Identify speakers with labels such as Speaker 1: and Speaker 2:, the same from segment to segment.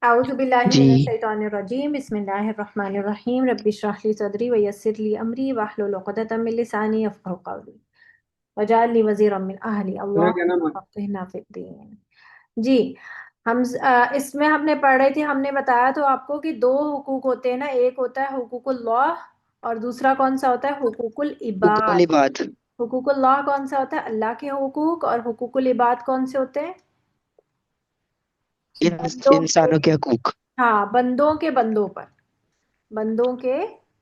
Speaker 1: औज़ु बिल्लाहि
Speaker 2: जी।
Speaker 1: मिनश शैतानिर रजीम बिस्मिल्लाहिर रहमानिर रहीम रब्बि इश्रह ली सदरी व यस्सिर ली अमरी वाहलुल उक़दतम मिन लिसानी यफ़क़हू क़ौली वजअल ली वज़ीरम मिन अहली अल्लाहुम्मा फ़क़्हिना फ़िद्दीन। जी, इसमें हमने पढ़ रहे थे, हमने बताया तो आपको कि दो हुकूक होते हैं ना, एक होता है हुकूकुल्लाह और दूसरा कौन सा होता है हुकूकुल
Speaker 2: हुकूकुल
Speaker 1: इबाद।
Speaker 2: इबाद।
Speaker 1: हुकूकुल्लाह कौन सा होता है, अल्लाह के हुकूक, और हुकूकुल इबाद कौन से होते हैं, बंदों के।
Speaker 2: इंसानों के हकूक।
Speaker 1: हाँ, बंदों के बंदों पर, बंदों के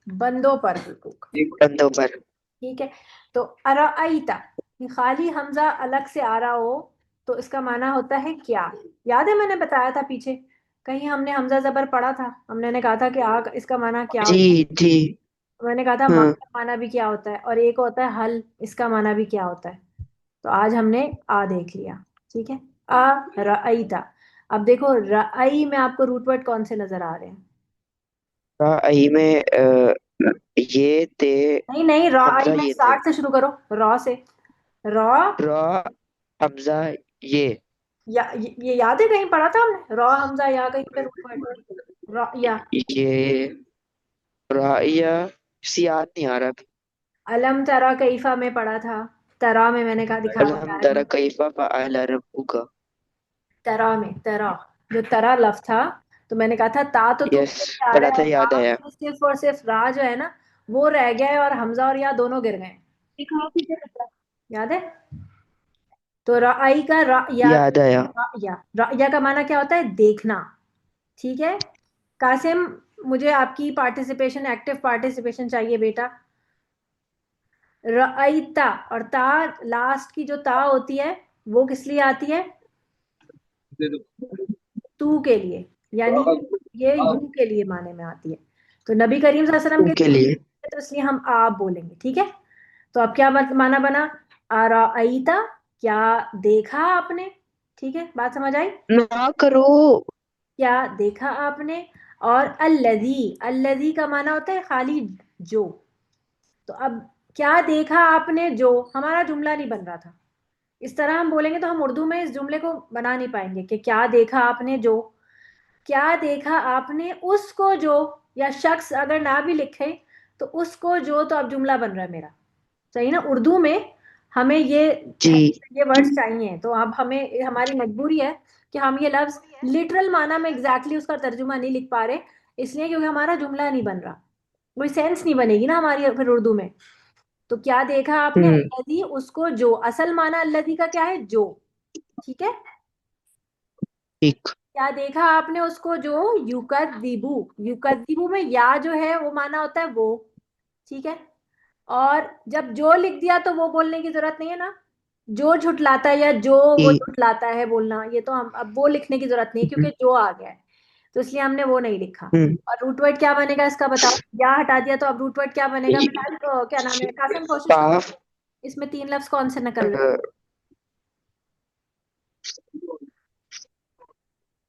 Speaker 1: बंदों पर हुकूक।
Speaker 2: बंदों पर।
Speaker 1: ठीक है। तो अराइता, ये खाली हमजा अलग से आ रहा हो तो इसका माना होता है क्या। याद है मैंने बताया था पीछे, कहीं हमने हमजा जबर पढ़ा था, हमने कहा था कि आ इसका माना क्या
Speaker 2: जी
Speaker 1: होता
Speaker 2: जी।
Speaker 1: है। मैंने कहा था मा
Speaker 2: हाँ।
Speaker 1: का माना भी क्या होता है, और एक होता है हल, इसका माना भी क्या होता है। तो आज हमने आ देख लिया। ठीक है। आ रईता। अब देखो रई में आपको रूट वर्ड कौन से नजर आ रहे हैं।
Speaker 2: आई में ये थे।
Speaker 1: नहीं नहीं, रॉ आई
Speaker 2: हमजा
Speaker 1: में
Speaker 2: ये थे।
Speaker 1: स्टार्ट से शुरू करो, रॉ से। रॉ,
Speaker 2: रॉ हमजा ये।
Speaker 1: ये याद है, कहीं पढ़ा था हमने रॉ हमजा या कहीं पे रूट वर्ड, रॉ या।
Speaker 2: ये राया से याद नहीं आ रहा।
Speaker 1: अलम तरा कैफा में पढ़ा था, तरा में मैंने कहा दिखा
Speaker 2: अलहम
Speaker 1: बताया
Speaker 2: तरा
Speaker 1: था।
Speaker 2: कैफा फअल रब्बुका।
Speaker 1: तरा में, तरा, जो तरा लफ्ज था, तो मैंने कहा था ता तो तू
Speaker 2: यस,
Speaker 1: से आ
Speaker 2: पढ़ा
Speaker 1: रहा
Speaker 2: था,
Speaker 1: है,
Speaker 2: याद
Speaker 1: रा
Speaker 2: आया।
Speaker 1: में सिर्फ और सिर्फ रा जो है ना, वो रह गया है, और हमजा और या दोनों गिर गए। याद है। तो राई का
Speaker 2: याद आया।
Speaker 1: या का माना क्या होता है, देखना। ठीक है। कासिम, मुझे आपकी पार्टिसिपेशन, एक्टिव पार्टिसिपेशन चाहिए बेटा। रईता, और ता, लास्ट की जो ता होती है वो किस लिए आती है, तू के लिए, यानी ये यू के लिए माने में आती है। तो नबी करीम सल्लल्लाहु अलैहि वसल्लम
Speaker 2: तू
Speaker 1: के
Speaker 2: के लिए।
Speaker 1: लिए, तो इसलिए हम आप बोलेंगे। ठीक है। तो अब क्या माना बना, आराईता, क्या देखा आपने। ठीक है, बात समझ आई।
Speaker 2: ना करो।
Speaker 1: क्या देखा आपने। और अल्लजी, अल्लजी का माना होता है खाली जो। तो अब क्या देखा आपने, जो हमारा जुमला नहीं बन रहा था, इस तरह हम बोलेंगे तो हम उर्दू में इस जुमले को बना नहीं पाएंगे कि क्या देखा आपने जो। क्या देखा आपने उसको जो, या शख्स अगर ना भी लिखे तो उसको जो, तो अब जुमला बन रहा है मेरा। सही ना, उर्दू में हमें
Speaker 2: जी।
Speaker 1: ये वर्ड्स चाहिए, तो अब हमें, हमारी मजबूरी है कि हम ये लफ्ज लिटरल माना में एग्जैक्टली उसका तर्जुमा नहीं लिख पा रहे, इसलिए क्योंकि हमारा जुमला नहीं बन रहा, कोई सेंस नहीं बनेगी ना हमारी फिर उर्दू में। तो क्या देखा आपने
Speaker 2: हम्म।
Speaker 1: अल्लजी, उसको जो, असल माना अल्लजी का क्या है, जो। ठीक है।
Speaker 2: ठीक।
Speaker 1: क्या देखा आपने उसको जो, युकद्दिबु, युकद्दिबु में या जो है वो माना होता है वो। ठीक है। और जब जो लिख दिया तो वो बोलने की जरूरत नहीं है ना, जो झुटलाता है या जो वो
Speaker 2: जी।
Speaker 1: झुटलाता है बोलना, ये तो हम अब वो लिखने की जरूरत नहीं है क्योंकि जो आ गया है, तो इसलिए हमने वो नहीं लिखा।
Speaker 2: हम्म।
Speaker 1: और रूट वर्ड क्या बनेगा इसका बताओ, या हटा दिया तो अब रूट वर्ड क्या बनेगा
Speaker 2: ये-
Speaker 1: फिलहाल, क्या नाम है कासिम, कोशिश करो।
Speaker 2: काफ।
Speaker 1: इसमें तीन लफ्ज कौन से निकल रहे हैं।
Speaker 2: अ,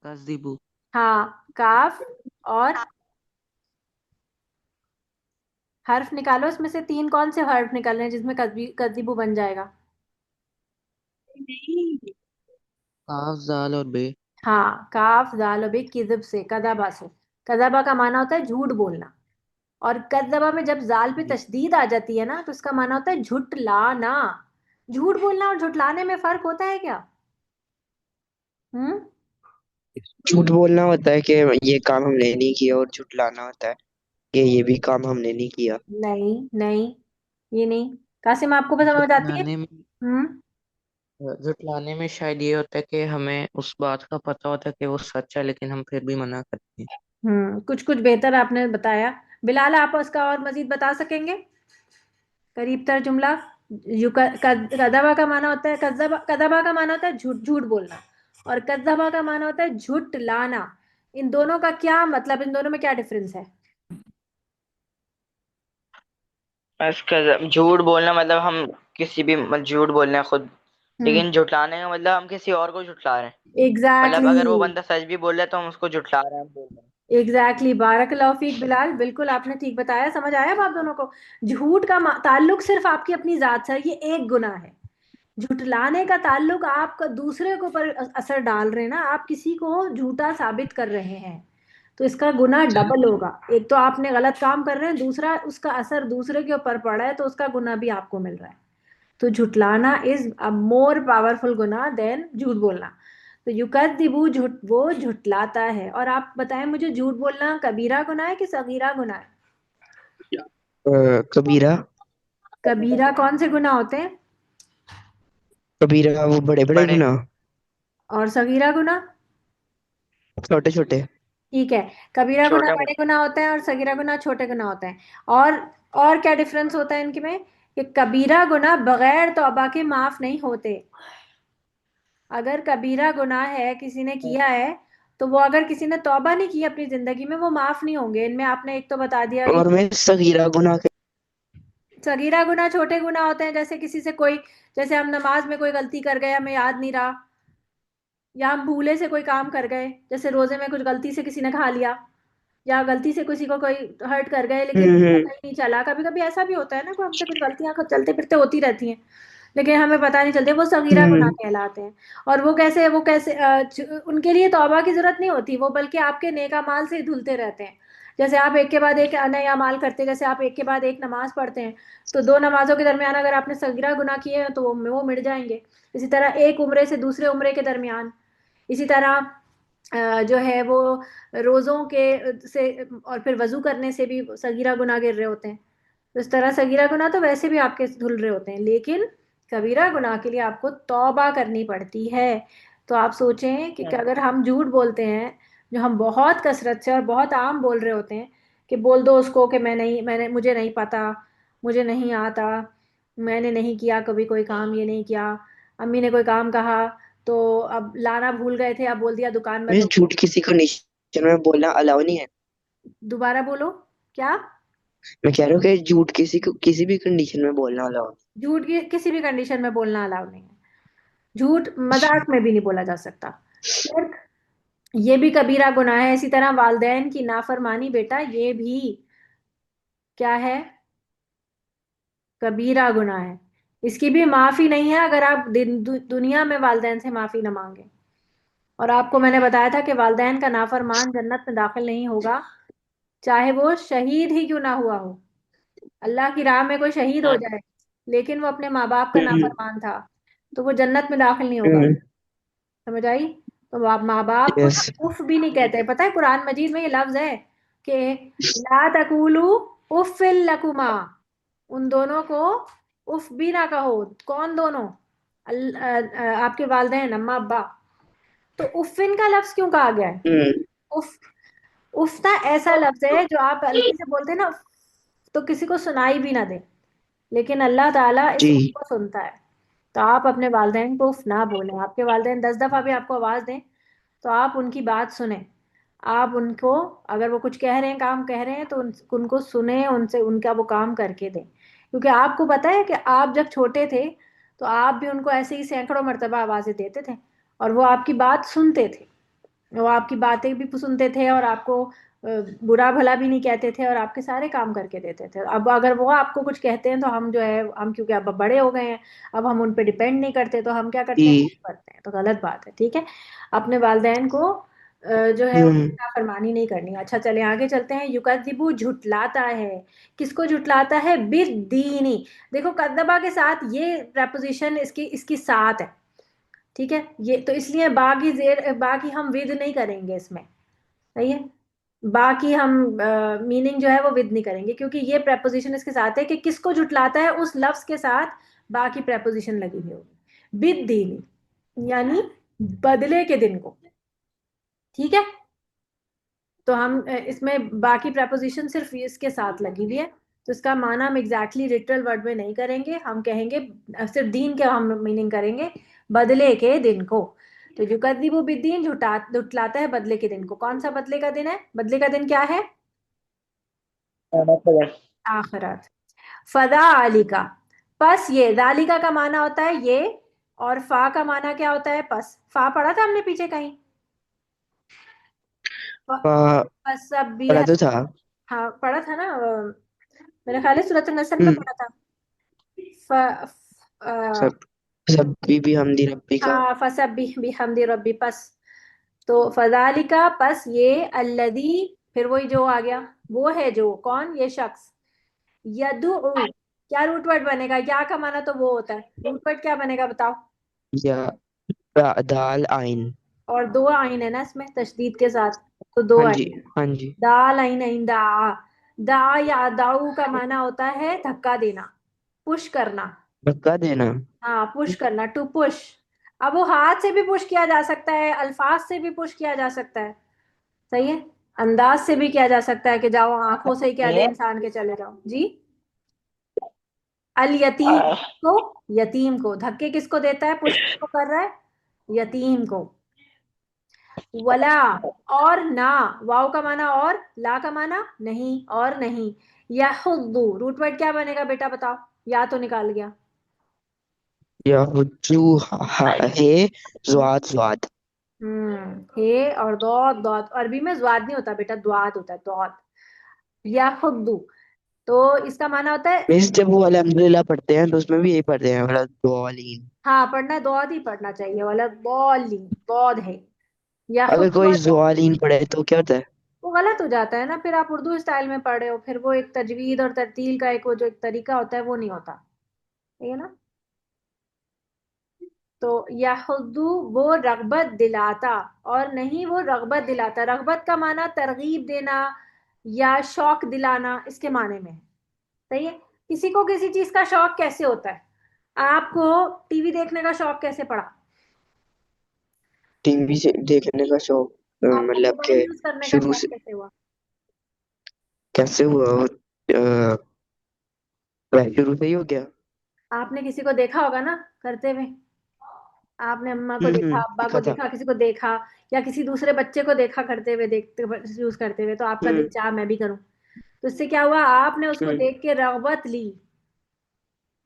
Speaker 3: कज़िबू।
Speaker 1: हाँ, काफ और हर्फ निकालो, इसमें से तीन कौन से हर्फ निकल रहे हैं जिसमें कजीबू बन जाएगा।
Speaker 3: काफ जाल और बे।
Speaker 1: हाँ, काफ जाल और बे, किज़ब से, कज़ाबा से। कज़ाबा का माना होता है झूठ बोलना, और कज़्ज़बा में जब जाल पे तशदीद आ जाती है ना तो इसका माना होता है झुटलाना। झूठ बोलना और झुटलाने में फर्क होता है क्या। हम्म।
Speaker 2: झूठ बोलना होता है कि ये काम हमने नहीं किया, और झुटलाना होता है कि ये भी काम हमने नहीं किया।
Speaker 1: नहीं नहीं, ये नहीं। कासिम, आपको पता समझ आती है।
Speaker 3: जुटलाने में
Speaker 1: हम्म।
Speaker 3: जुटलाने में शायद ये होता है कि हमें उस बात का पता होता है कि वो सच है, लेकिन हम फिर भी मना करते हैं।
Speaker 1: कुछ कुछ बेहतर आपने बताया। बिलाल, आप उसका और मजीद बता सकेंगे, करीब तर जुमला। कदबा का माना होता है, कदबा का माना होता है झूठ, झूठ बोलना, और कदबा का माना होता है झूठ लाना। इन दोनों का क्या मतलब, इन दोनों में क्या डिफरेंस है।
Speaker 4: इसका झूठ बोलना मतलब हम किसी भी झूठ बोल रहे हैं खुद,
Speaker 1: हम्म।
Speaker 4: लेकिन झुटलाने का मतलब हम किसी और को झुटला रहे हैं। मतलब
Speaker 1: एग्जैक्टली
Speaker 4: अगर वो बंदा सच भी बोल रहा है तो हम उसको झुटला रहे हैं, हम बोल रहे हैं।
Speaker 1: एग्जैक्टली, बारकल्लाहु फीक बिलाल, बिल्कुल आपने ठीक बताया, समझ आया अब आप दोनों को। झूठ का ताल्लुक सिर्फ आपकी अपनी जात से है, ये एक गुनाह है। झुटलाने का ताल्लुक आपका दूसरे के ऊपर असर डाल रहे हैं ना, आप किसी को झूठा साबित कर रहे हैं, तो इसका गुनाह डबल होगा। एक तो आपने गलत काम कर रहे हैं, दूसरा उसका असर दूसरे के ऊपर पड़ा है, तो उसका गुनाह भी आपको मिल रहा है। तो झुटलाना इज अ मोर पावरफुल गुनाह देन झूठ बोलना। तो युकद्दिबु, झूठ, वो झुटलाता है। और आप बताएं मुझे, झूठ बोलना कबीरा गुनाह है कि सगीरा गुनाह है?
Speaker 2: कबीरा।
Speaker 1: कबीरा कौन से गुनाह होते हैं?
Speaker 2: कबीरा वो बड़े बड़े
Speaker 4: बड़े।
Speaker 2: गुनाह,
Speaker 1: और सगीरा गुनाह?
Speaker 2: छोटे छोटे।
Speaker 1: ठीक है, कबीरा गुनाह
Speaker 4: छोटा
Speaker 1: बड़े गुनाह होते हैं और सगीरा गुनाह छोटे गुनाह होते हैं। और और क्या डिफरेंस होता है इनके में? कि कबीरा गुनाह बगैर तौबा के माफ नहीं होते। अगर कबीरा गुनाह है, किसी ने किया है, तो वो अगर किसी ने तौबा नहीं की अपनी जिंदगी में, वो माफ नहीं होंगे। इनमें आपने एक तो बता दिया कि
Speaker 2: और मैं सगीरा गुनाह के
Speaker 1: सगीरा गुनाह छोटे गुनाह होते हैं, जैसे किसी से कोई, जैसे हम नमाज में कोई गलती कर गए, हमें याद नहीं रहा, या हम भूले से कोई काम कर गए, जैसे रोजे में कुछ गलती से किसी ने खा लिया, या गलती से किसी को कोई हर्ट कर गए लेकिन
Speaker 2: हम्म।
Speaker 1: पता ही नहीं चला। कभी कभी ऐसा भी होता है ना, कि हमसे कुछ गलतियां चलते फिरते होती रहती हैं, लेकिन हमें पता नहीं चलती, वो सगीरा गुनाह
Speaker 2: हम्म।
Speaker 1: कहलाते हैं। और वो कैसे उनके लिए तौबा की जरूरत नहीं होती, वो बल्कि आपके नेक अमाल से ही धुलते रहते हैं। जैसे आप एक के बाद एक नए अमाल करते हैं, जैसे आप एक के बाद एक नमाज पढ़ते हैं, तो दो नमाजों के दरमियान अगर आपने सगीरा गुनाह किए हैं तो वो मिट जाएंगे। इसी तरह एक उम्रे से दूसरे उम्रे के दरमियान, इसी तरह जो है वो रोज़ों के से और फिर वज़ू करने से भी सगीरा गुनाह गिर रहे होते हैं। तो इस तरह सगीरा गुनाह तो वैसे भी आपके धुल रहे होते हैं, लेकिन कबीरा गुनाह के लिए आपको तौबा करनी पड़ती है। तो आप सोचें कि अगर हम झूठ बोलते हैं, जो हम बहुत कसरत से और बहुत आम बोल रहे होते हैं, कि बोल दो उसको कि मुझे नहीं पता, मुझे नहीं आता, मैंने नहीं किया कभी कोई काम, ये नहीं किया, अम्मी ने कोई काम कहा तो अब लाना भूल गए थे, अब बोल दिया दुकान
Speaker 2: मैं
Speaker 1: बंद हो गई।
Speaker 2: झूठ किसी कंडीशन में बोलना अलाउ नहीं है।
Speaker 1: दोबारा बोलो, क्या?
Speaker 2: मैं कह रहा हूँ कि झूठ किसी भी कंडीशन में बोलना अलाउ।
Speaker 1: झूठ की किसी भी कंडीशन में बोलना अलाउ नहीं है। झूठ मजाक में भी नहीं बोला जा सकता। शिर्क, ये भी कबीरा गुनाह है। इसी तरह वालदैन की नाफरमानी, बेटा ये भी क्या है? कबीरा गुनाह है। इसकी भी माफी नहीं है अगर आप दुनिया में वालदैन से माफी न मांगे। और आपको मैंने बताया था कि वालदैन का नाफरमान जन्नत में दाखिल नहीं होगा, चाहे वो शहीद ही क्यों ना हुआ हो। अल्लाह की राह में कोई शहीद हो जाए, लेकिन वो अपने माँ बाप का
Speaker 2: हम्म।
Speaker 1: नाफरमान था, तो वो जन्नत में दाखिल नहीं होगा।
Speaker 2: हम्म।
Speaker 1: समझ आई? तो आप माँ बाप को
Speaker 2: यस।
Speaker 1: ना उफ भी नहीं कहते। पता है कुरान मजीद में ये लफ्ज है कि ला तकूलू उफ्फिल लकुमा, उन दोनों को उफ भी ना कहो। कौन दोनों? आपके वालिदैन, अम्मा अब्बा। तो उफ्फिन का लफ्ज क्यों कहा गया है?
Speaker 2: हम्म।
Speaker 1: उफ, उफ ना ऐसा लफ्ज है जो आप हल्के से बोलते हैं ना, तो किसी को सुनाई भी ना दे, लेकिन अल्लाह ताला इस
Speaker 2: जी।
Speaker 1: उफ को सुनता है। तो आप अपने वालिदैन को उफ ना बोलें। आपके वालिदैन 10 दफा भी आपको आवाज दें, तो आप उनकी बात सुने। आप उनको, अगर वो कुछ कह रहे हैं, काम कह रहे हैं, तो उनको सुने, उनसे उनका वो काम करके दें। क्योंकि आपको पता है कि आप जब छोटे थे, तो आप भी उनको ऐसे ही सैकड़ों मरतबा आवाजें देते थे, और वो आपकी बात सुनते थे। वो आपकी बातें भी सुनते थे, और आपको बुरा भला भी नहीं कहते थे, और आपके सारे काम करके देते थे। अब अगर वो आपको कुछ कहते हैं, तो हम जो है, हम क्योंकि अब बड़े हो गए हैं, अब हम उन पे डिपेंड नहीं करते, तो हम क्या करते हैं?
Speaker 2: जी।
Speaker 1: करते हैं। तो गलत बात है, ठीक है? अपने वालिदैन को जो है
Speaker 2: हम्म।
Speaker 1: उनकी नाफरमानी नहीं करनी। अच्छा, चले आगे चलते हैं। युकज़िबु, झुटलाता है। किसको झुटलाता है? बिद्दीनी। देखो, कद्दबा के साथ ये प्रपोजिशन इसकी इसकी साथ है, ठीक है? ये तो इसलिए बाकी हम विद नहीं करेंगे इसमें, सही है? बाकी हम मीनिंग जो है वो विद नहीं करेंगे, क्योंकि ये प्रपोजिशन इसके साथ है कि किसको झुटलाता है, उस लफ्ज के साथ बाकी प्रपोजिशन लगी हुई होगी। बिद्दीनी यानी बदले के दिन को, ठीक है? तो हम इसमें बाकी प्रपोजिशन सिर्फ इसके साथ लगी हुई है, तो इसका माना हम एग्जैक्टली लिटरल वर्ड में नहीं करेंगे। हम कहेंगे सिर्फ दीन के हम मीनिंग करेंगे, बदले के दिन को। तो युकद्दिबु बिद्दीन, झुटलाता है बदले के दिन को। कौन सा बदले का दिन है? बदले का दिन क्या है? आखिरत। फदा अलिका, पस ये, दालिका का माना होता है ये, और फा का माना क्या होता है? पस। फा पढ़ा था हमने पीछे कहीं? पस अब भी,
Speaker 2: पढ़ा तो था।
Speaker 1: हाँ पढ़ा था ना, मेरे ख्याल है सूरत नस्ल में
Speaker 2: हम्म।
Speaker 1: पढ़ा था। फ, फ, अ,
Speaker 2: सब। सब्बी भी हमदी रब्बी का।
Speaker 1: हाँ, फसब्बिह बिहम्दि रब्बी, पस तो फजालिका, पस ये, अल्लदी, फिर वही जो आ गया, वो है जो, कौन, ये शख्स, यदुउ, क्या रूट वर्ड बनेगा, या का माना तो वो होता है, रूट वर्ड क्या बनेगा बताओ।
Speaker 2: या दाल आइन।
Speaker 1: और दो आइन है ना इसमें तशदीद के साथ, तो दो
Speaker 2: हाँ जी,
Speaker 1: आइन,
Speaker 2: हाँ जी।
Speaker 1: दाल आइन आइन दा। दा या दाऊ का माना होता है धक्का देना, पुश करना।
Speaker 2: धक्का देना।
Speaker 1: हाँ, पुश करना, टू पुश। अब वो हाथ से भी पुश किया जा सकता है, अल्फाज से भी पुश किया जा सकता है, सही है, अंदाज से भी किया जा सकता है कि जाओ आंखों से ही कह दे इंसान के चले जाओ जी। अल यतीम
Speaker 4: आ,
Speaker 1: को, यतीम को धक्के किसको देता है, पुश किसको कर रहा है, यतीम को। वला, और ना, वाव का माना और, ला का माना नहीं, और नहीं। यहुद्दू, रूट वर्ड क्या बनेगा बेटा बताओ, या तो निकाल गया।
Speaker 2: या हुज्जू है ज्वाद ज्वाद।
Speaker 1: हे और दौद, दौद अरबी में ज्वाद नहीं होता बेटा, द्वाद होता है, दौद। यहुद्दू, तो इसका माना होता है,
Speaker 2: मीन्स जब वो अल्हम्दुलिल्लाह पढ़ते हैं तो उसमें भी यही पढ़ते हैं, मतलब दुआलीन।
Speaker 1: हाँ पढ़ना है, दौद ही पढ़ना चाहिए, वाला बॉली, बौद है।
Speaker 2: अगर
Speaker 1: यहुद्दू
Speaker 2: कोई जुआलीन पढ़े तो क्या होता है?
Speaker 1: वो गलत हो जाता है ना, फिर आप उर्दू स्टाइल में पढ़ रहे हो, फिर वो एक तजवीद और तरतील का एक वो जो एक तरीका होता है वो नहीं होता, ठीक है ना। तो यहुद्दू, वो रगबत दिलाता, और नहीं वो रगबत दिलाता, रगबत का माना तरगीब देना या शौक दिलाना, इसके माने में है, सही है। किसी को किसी चीज का शौक कैसे होता है, आपको टीवी देखने का शौक कैसे पड़ा,
Speaker 2: टीवी से देखने का शौक
Speaker 1: आपको
Speaker 2: मतलब
Speaker 1: मोबाइल
Speaker 2: के
Speaker 1: यूज करने का
Speaker 2: शुरू
Speaker 1: शौक
Speaker 2: से
Speaker 1: कैसे हुआ,
Speaker 2: कैसे हुआ शुरू से ही हो गया।
Speaker 1: आपने किसी को देखा होगा ना करते हुए, आपने अम्मा को देखा, अब्बा को
Speaker 2: देखा था।
Speaker 1: देखा, किसी को देखा, या किसी दूसरे बच्चे को देखा करते हुए, देखते यूज करते हुए, तो आपका दिल
Speaker 2: हम्म
Speaker 1: चाहा मैं भी करूं, तो इससे क्या हुआ, आपने उसको
Speaker 2: हम्म
Speaker 1: देख के रगबत ली,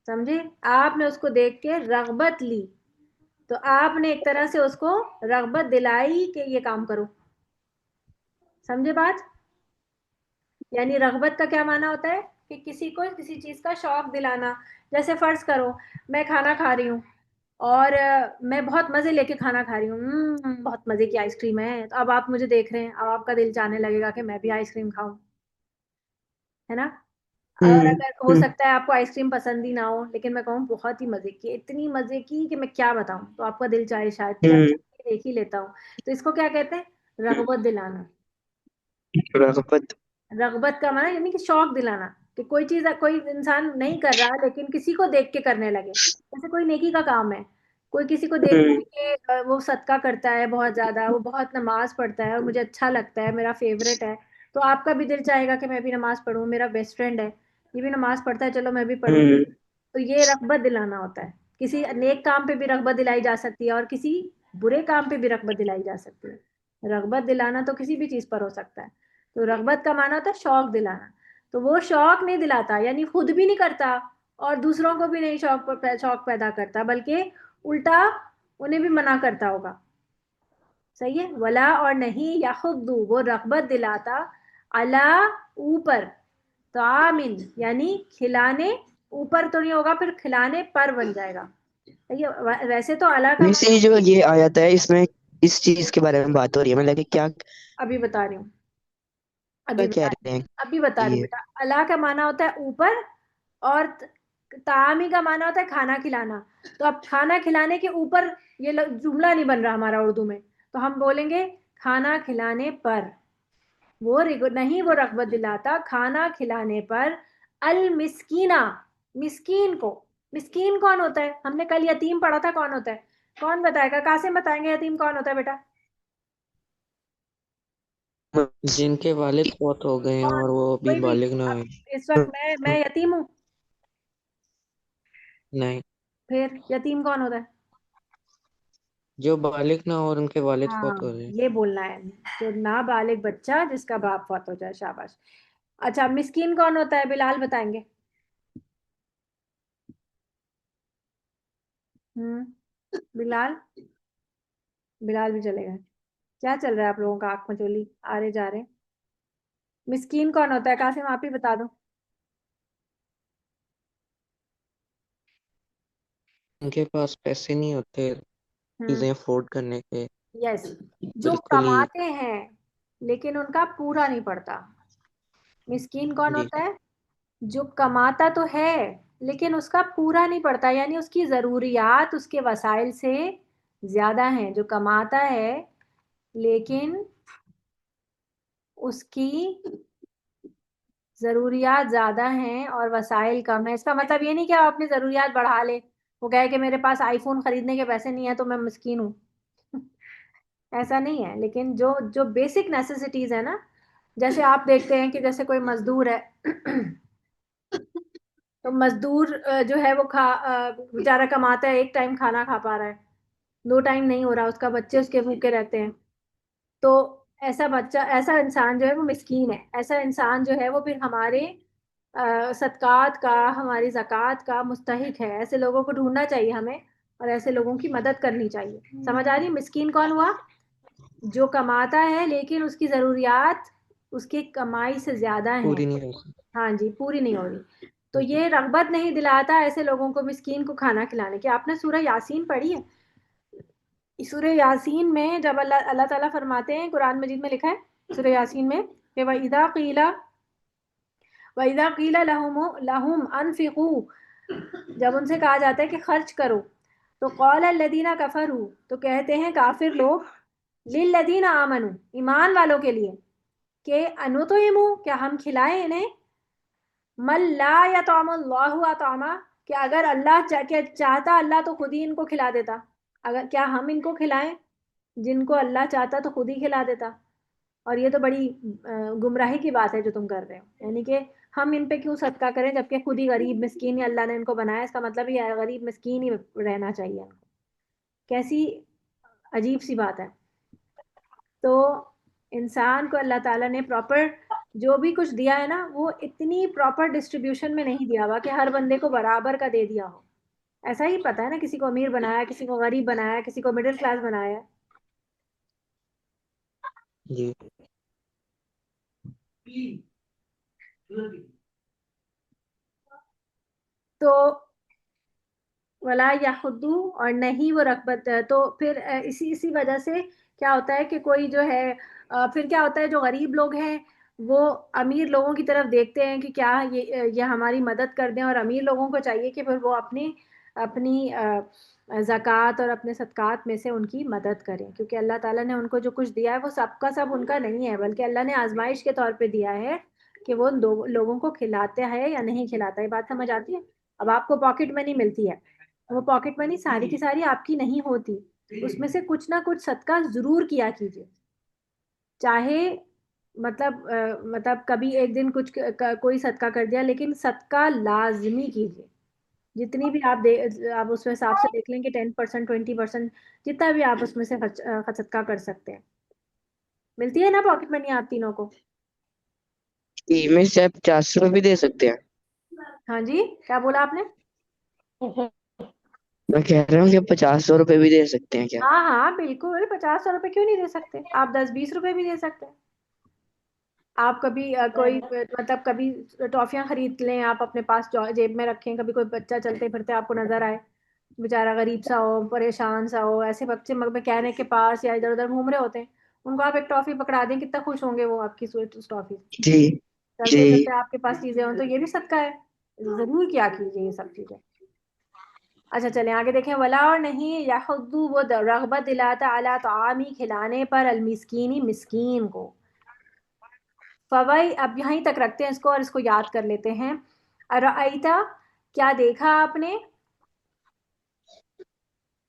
Speaker 1: समझे, आपने उसको देख के रगबत ली, तो आपने एक तरह से उसको रगबत दिलाई कि ये काम करो, समझे बात। यानी रगबत का क्या माना होता है कि किसी को किसी चीज का शौक दिलाना। जैसे फर्ज करो मैं खाना खा रही हूँ, और मैं बहुत मजे लेके खाना खा रही हूँ, बहुत मजे की आइसक्रीम है, तो अब आप मुझे देख रहे हैं, अब आपका दिल चाहने लगेगा कि मैं भी आइसक्रीम खाऊं, है ना। और
Speaker 2: हम्म
Speaker 1: अगर हो सकता है आपको आइसक्रीम पसंद ही ना हो, लेकिन मैं कहूँ बहुत ही मजे की, इतनी मजे की कि मैं क्या बताऊं, तो आपका दिल चाहे शायद कि
Speaker 2: हम्म
Speaker 1: अच्छा देख ही लेता हूँ। तो इसको क्या कहते हैं, रगबत दिलाना।
Speaker 2: रगबत।
Speaker 1: रगबत का माना यानी कि शौक दिलाना, कि कोई चीज कोई इंसान नहीं कर रहा लेकिन किसी को देख के करने लगे, जैसे कोई नेकी का काम है, कोई किसी को देखता
Speaker 2: हम्म
Speaker 1: है कि वो सदका करता है बहुत ज्यादा, वो बहुत नमाज पढ़ता है और मुझे अच्छा लगता है, मेरा फेवरेट है, तो आपका भी दिल चाहेगा कि मैं भी नमाज पढ़ूं, मेरा बेस्ट फ्रेंड है, ये भी नमाज पढ़ता है, चलो मैं भी पढ़ूं।
Speaker 2: हम्म
Speaker 1: तो ये रगबत दिलाना होता है। किसी नेक काम पे भी रगबत दिलाई जा सकती है, और किसी बुरे काम पे भी रगबत दिलाई जा सकती है। रगबत दिलाना तो किसी भी चीज पर हो सकता है। तो रगबत का माना होता है शौक दिलाना। तो वो शौक नहीं दिलाता, यानी खुद भी नहीं करता और दूसरों को भी नहीं शौक पैदा करता, बल्कि उल्टा उन्हें भी मना करता होगा, सही है। वला, और नहीं, याहुद्दू, वो रगबत दिलाता, अला, ऊपर, तो आमिन यानी खिलाने, ऊपर तो नहीं होगा, फिर खिलाने पर बन जाएगा, सही है। वैसे तो अला का
Speaker 2: वैसे
Speaker 1: माना,
Speaker 2: ही जो ये आयत है इसमें इस चीज के बारे में बात हो रही है, मतलब कि क्या
Speaker 1: अभी बता रही हूँ, अभी
Speaker 2: क्या कह
Speaker 1: बता रही
Speaker 2: रहे हैं
Speaker 1: हूँ, अभी बता रही हूँ
Speaker 2: ये?
Speaker 1: बेटा। अला का माना होता है ऊपर, और तामी का माना होता है खाना खिलाना। तो अब खाना खिलाने के ऊपर ये जुमला नहीं बन रहा हमारा उर्दू में, तो हम बोलेंगे खाना खिलाने पर। वो नहीं वो रगबत दिलाता खाना खिलाने पर, अल मिस्कीना, मिस्कीन को। मिस्कीन कौन होता है, हमने कल यतीम पढ़ा था, कौन होता है, कौन बताएगा, कासिम बताएंगे यतीम कौन होता है बेटा।
Speaker 3: जिनके वालिद फौत हो गए हैं
Speaker 1: कौन,
Speaker 3: और वो अभी
Speaker 1: कोई भी।
Speaker 3: बालिग ना
Speaker 1: अब
Speaker 3: हुए।
Speaker 1: इस वक्त मैं यतीम हूँ,
Speaker 3: नहीं,
Speaker 1: फिर यतीम कौन होता है।
Speaker 3: जो बालिग ना हो और उनके वालिद फौत
Speaker 1: हाँ,
Speaker 3: हो जाए।
Speaker 1: ये बोलना है, जो नाबालिग बच्चा जिसका बाप फौत हो जाए, शाबाश। अच्छा, मिस्कीन कौन होता है, बिलाल बताएंगे। बिलाल, बिलाल भी चलेगा। क्या चल रहा है आप लोगों का, आंख मचोली आ रहे जा रहे। मिस्कीन कौन होता है, कासिम आप ही बता दो।
Speaker 3: उनके पास पैसे नहीं होते चीजें अफोर्ड करने के,
Speaker 1: यस, जो
Speaker 3: बिल्कुल ही।
Speaker 1: कमाते हैं लेकिन उनका पूरा नहीं पड़ता। मिस्कीन कौन
Speaker 3: जी
Speaker 1: होता है? जो कमाता तो है लेकिन उसका पूरा नहीं पड़ता, यानी उसकी जरूरियात उसके वसाइल से ज्यादा हैं। जो कमाता है लेकिन उसकी जरूरियात ज्यादा हैं और वसाइल कम है। इसका मतलब ये नहीं कि आप अपनी जरूरियात बढ़ा ले, वो कहे कि मेरे पास आईफोन खरीदने के पैसे नहीं है तो मैं मिस्कीन हूँ। ऐसा नहीं है। लेकिन जो जो बेसिक नेसेसिटीज है ना, जैसे आप देखते हैं कि जैसे कोई मजदूर है तो मजदूर जो है वो बेचारा कमाता है, एक टाइम खाना खा पा रहा है, दो टाइम नहीं हो रहा उसका, बच्चे उसके भूखे रहते हैं। तो ऐसा बच्चा, ऐसा इंसान जो है वो मिस्कीन है। ऐसा इंसान जो है वो फिर हमारे सदकात का, हमारी ज़कात का मुस्तहिक है। ऐसे लोगों को ढूंढना चाहिए हमें और ऐसे लोगों की मदद करनी चाहिए। समझ आ रही है? मिस्कीन कौन हुआ? जो कमाता है लेकिन उसकी ज़रूरियात उसकी कमाई से ज़्यादा हैं।
Speaker 3: पूरी नहीं हो सकती।
Speaker 1: हाँ जी, पूरी नहीं हो रही। तो ये रगबत नहीं दिलाता ऐसे लोगों को मिस्कीन को खाना खिलाने की। आपने सूरह यासीन पढ़ी है? सूरह यासीन में जब अल्लाह अल्लाह ताला फरमाते हैं, कुरान मजीद में लिखा है सूरह यासीन में कि वइदा कीला लहुम लहुम अनफिकू, जब उनसे कहा जाता है कि खर्च करो, तो कौल अल्लदीना कफरू, तो कहते हैं काफिर लोग, लिल्लदीना आमनु, ईमान वालों के लिए, कि अनुतइमु, क्या हम खिलाएं इन्हें, मल्ला या तोमल्लाहु अतामा, कि अगर चाहता अल्लाह तो खुद ही इनको खिला देता। अगर क्या हम इनको खिलाएं? जिनको अल्लाह चाहता तो खुद ही खिला देता। और ये तो बड़ी गुमराही की बात है जो तुम कर रहे हो, यानी कि हम इन पे क्यों सदका करें जबकि खुद ही गरीब मिस्कीन ही अल्लाह ने इनको बनाया। इसका मतलब ही है गरीब मिस्कीन ही रहना चाहिए इनको। कैसी अजीब सी बात है। तो इंसान को अल्लाह ताला ने प्रॉपर जो भी कुछ दिया है ना, वो इतनी प्रॉपर डिस्ट्रीब्यूशन में नहीं दिया हुआ कि हर बंदे को बराबर का दे दिया हो। ऐसा ही पता है ना, किसी को अमीर बनाया, किसी को गरीब बनाया, किसी को मिडिल क्लास बनाया।
Speaker 3: जी
Speaker 1: तो वला याखुदू, और नहीं वो रगबत। तो फिर इसी इसी वजह से क्या होता है कि कोई जो है फिर क्या होता है, जो गरीब लोग हैं वो अमीर लोगों की तरफ देखते हैं कि क्या ये हमारी मदद कर दें। और अमीर लोगों को चाहिए कि फिर वो अपनी अपनी ज़कात और अपने सदकात में से उनकी मदद करें, क्योंकि अल्लाह ताला ने उनको जो कुछ दिया है वो सबका सब उनका नहीं है, बल्कि अल्लाह ने आजमाइश के तौर पे दिया है कि वो उन लोगों को खिलाते हैं या नहीं खिलाता। ये बात समझ आती है? अब आपको पॉकेट मनी मिलती है, वो पॉकेट मनी सारी की सारी आपकी नहीं होती, उसमें से कुछ ना कुछ सदका जरूर किया कीजिए। चाहे मतलब कभी एक दिन कोई सदका कर दिया, लेकिन सदका लाजमी कीजिए। जितनी भी आप उसमें हिसाब से देख लें कि 10%, 20%, जितना भी आप उसमें से सदका कर सकते हैं। मिलती है ना पॉकेट मनी आप तीनों को?
Speaker 2: में से आप 50 रुपये भी दे सकते हैं।
Speaker 1: हाँ जी, क्या बोला आपने?
Speaker 2: मैं कह रहा हूँ कि 50 रुपये भी दे सकते हैं क्या?
Speaker 1: हाँ हाँ बिल्कुल, 50 रुपए क्यों नहीं दे सकते? आप 10-20 रुपए भी दे सकते हैं। आप कभी कोई मतलब कभी टॉफियां खरीद लें, आप अपने पास जेब में रखें। कभी कोई बच्चा चलते फिरते आपको नजर आए, बेचारा गरीब सा हो, परेशान सा हो, ऐसे बच्चे मैकेनिक के पास या इधर उधर घूम रहे होते हैं, उनको आप एक टॉफी पकड़ा दें, कितना खुश होंगे वो आपकी स्वीट टॉफी।
Speaker 2: जी जी।
Speaker 1: चलते फिरते आपके पास चीजें हो तो ये भी सदका है। जरूर किया कीजिए ये सब चीजें। अच्छा चलें आगे देखें। वला, और नहीं, याहुद्दू, वो रगबत दिलाता, अला तामी, खिलाने पर, अल मिस्कीनी, मिस्कीन को। फवाई, अब यहीं तक रखते हैं इसको और इसको याद कर लेते हैं। अराइता, क्या देखा आपने?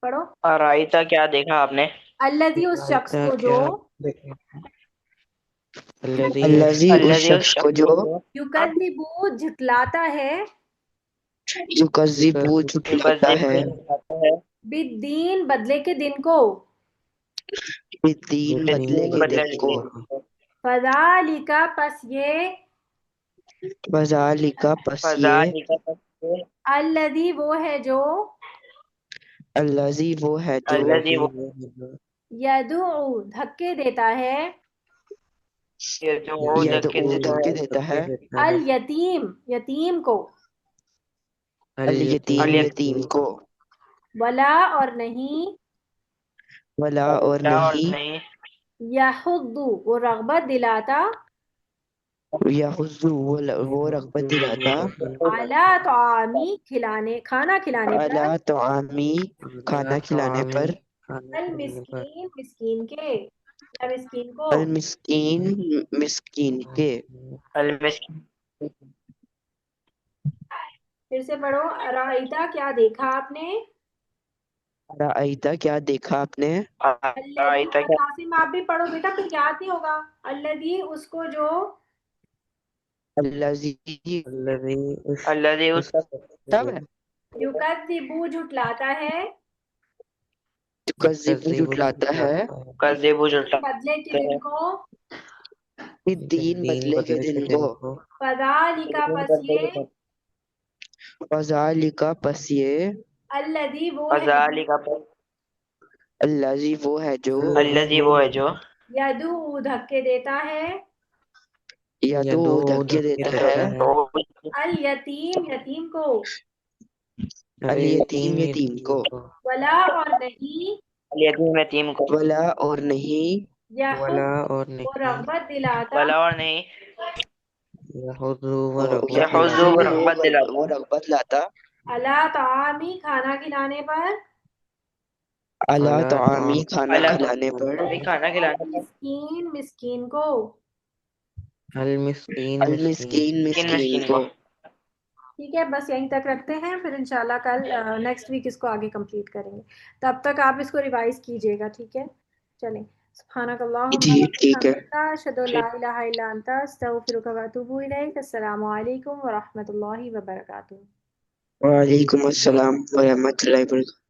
Speaker 1: पढ़ो।
Speaker 4: रायता, क्या देखा आपने?
Speaker 1: अल्लजी, उस शख्स
Speaker 3: रायता
Speaker 1: को जो,
Speaker 3: क्या देखें? अल्लज़ी उस
Speaker 2: अल्लाजी, उस
Speaker 4: अल्लाजी, उस
Speaker 2: शख्स को
Speaker 4: शख्स
Speaker 2: जो,
Speaker 4: को
Speaker 1: युकज़्ज़िबु, झुटलाता है,
Speaker 2: युकज़्ज़िबु, झुठलाता है,
Speaker 4: युकज़्ज़िबु, झुठलाता है,
Speaker 1: बिद्दीन, बदले के दिन को,
Speaker 2: बिद्दीन, बदले
Speaker 4: बिद्दीन,
Speaker 2: के
Speaker 4: बदले
Speaker 2: दिन
Speaker 4: के
Speaker 2: को,
Speaker 4: दिन।
Speaker 1: फ़ज़ालिका, पस ये,
Speaker 2: वज़ालिका, पस ये,
Speaker 4: फज़ालिका, फज़
Speaker 1: अल्लज़ी, वो है जो,
Speaker 2: अल्लाजी, वो है जो,
Speaker 4: अल्लज़ी, वो
Speaker 1: यदुउ, धक्के देता है,
Speaker 4: ये जो वो धक्के
Speaker 2: यदऊ,
Speaker 4: देता
Speaker 2: धक्के
Speaker 4: है,
Speaker 2: देता है,
Speaker 3: देता
Speaker 1: अल
Speaker 3: है।
Speaker 1: यतीम, यतीम को,
Speaker 2: अल यतीम,
Speaker 4: अल
Speaker 2: यतीम को,
Speaker 1: वला और नहीं,
Speaker 2: वला और
Speaker 4: और
Speaker 2: नहीं,
Speaker 4: नहीं,
Speaker 1: यहुद्दु वो रगबत दिलाता,
Speaker 2: यहुज़्ज़ु वो रग़बत दिलाता,
Speaker 1: अला तआमी खिलाने खाना खिलाने
Speaker 2: अला
Speaker 1: पर,
Speaker 2: तआमी खाना
Speaker 3: तो
Speaker 2: खिलाने
Speaker 3: आमी
Speaker 2: पर,
Speaker 3: खाने
Speaker 1: अल
Speaker 3: पीने पर
Speaker 1: मिस्कीन मिस्कीन के या मिस्कीन को।
Speaker 2: अल मिस्कीन मिस्कीन के।
Speaker 4: अल मिस्किन,
Speaker 1: फिर से पढ़ो, राइता क्या देखा आपने,
Speaker 2: राइता क्या देखा आपने,
Speaker 1: अल्लदी
Speaker 4: रायता
Speaker 1: और
Speaker 4: क्या,
Speaker 1: कासिम आप भी पढ़ो बेटा, फिर याद नहीं होगा। अल्लदी उसको जो,
Speaker 2: अल्लज़ी
Speaker 3: अल्लज़ी
Speaker 4: अल्लज़ी
Speaker 3: उस
Speaker 2: सब है,
Speaker 1: युकद्दिबु झुटलाता है,
Speaker 2: तुकज़्ज़िबु
Speaker 3: तज़ीबु
Speaker 2: जुटलाता है,
Speaker 3: जुटलाता है
Speaker 4: कज़्ज़िबु
Speaker 1: दिन
Speaker 4: जुटलाते
Speaker 1: बदले के दिन
Speaker 4: हैं,
Speaker 1: को,
Speaker 2: दीन
Speaker 3: दीन
Speaker 2: बदले के
Speaker 3: बदले
Speaker 2: दिन
Speaker 3: के
Speaker 2: को,
Speaker 3: दिन को
Speaker 1: फदालिका
Speaker 4: दिन
Speaker 1: पस
Speaker 4: बदले
Speaker 1: ये,
Speaker 4: के दिन,
Speaker 2: फ़ज़ालिका पस ये,
Speaker 1: अल्लदी वो है जो,
Speaker 4: फ़ज़ालिका पर,
Speaker 2: अल्लज़ी वो है जो,
Speaker 4: अल्लज़ी वो है जो,
Speaker 1: यदू धक्के देता है,
Speaker 2: यदू
Speaker 3: यदू
Speaker 2: धक्के
Speaker 3: धक्के
Speaker 2: देता है,
Speaker 3: देता है
Speaker 4: तो
Speaker 1: अल यतीम यतीम को,
Speaker 2: अल
Speaker 3: अरे
Speaker 2: यतीम यतीम
Speaker 3: यतीम
Speaker 2: को,
Speaker 3: को
Speaker 1: वला और नहीं,
Speaker 4: यतीम यतीम को,
Speaker 2: वला और नहीं,
Speaker 3: वला
Speaker 1: यहुद्दु
Speaker 3: और
Speaker 1: वो
Speaker 3: नहीं
Speaker 1: रगबत दिलाता,
Speaker 4: वला और नहीं,
Speaker 3: यहुज़्ज़ु व रग़बत
Speaker 4: यहुज़्ज़ु
Speaker 2: यहुज़्ज़ु
Speaker 3: दिलाता
Speaker 4: रग़बत
Speaker 2: वो
Speaker 4: दिलाता,
Speaker 2: रग़बत लाता,
Speaker 1: अला तामी खाना खिलाने पर,
Speaker 2: अला
Speaker 3: अला तो
Speaker 2: तआमी
Speaker 3: आमी
Speaker 2: खाना
Speaker 4: अल्लाह तो
Speaker 2: खिलाने पर,
Speaker 4: हमें खाना
Speaker 1: अल
Speaker 4: खिलाने का,
Speaker 1: मिस्कीन मिस्कीन को।
Speaker 3: अल मिस्कीन
Speaker 2: अल
Speaker 3: मिस्कीन
Speaker 2: मिस्कीन
Speaker 4: किन
Speaker 2: मिस्कीन
Speaker 4: मिस्किन
Speaker 2: को।
Speaker 4: को,
Speaker 1: ठीक है, बस यहीं तक रखते हैं, फिर इंशाल्लाह कल नेक्स्ट वीक इसको आगे कंप्लीट करेंगे। तब तक आप इसको रिवाइज कीजिएगा, ठीक है। चलें,
Speaker 2: जी
Speaker 1: सुब्हानकल्लाहुम्मा व
Speaker 2: ठीक है।
Speaker 1: बिहम्दिका अशहदु
Speaker 4: ठीक,
Speaker 1: अल्ला इलाहा इल्ला अंता अस्तगफिरुका व अतूबु इलैक। अस्सलामु अलैकुम व रहमतुल्लाहि व बरकातुहू।
Speaker 2: वालेकुम अस्सलाम व रहमतुल्लाहि व बरकातुहू।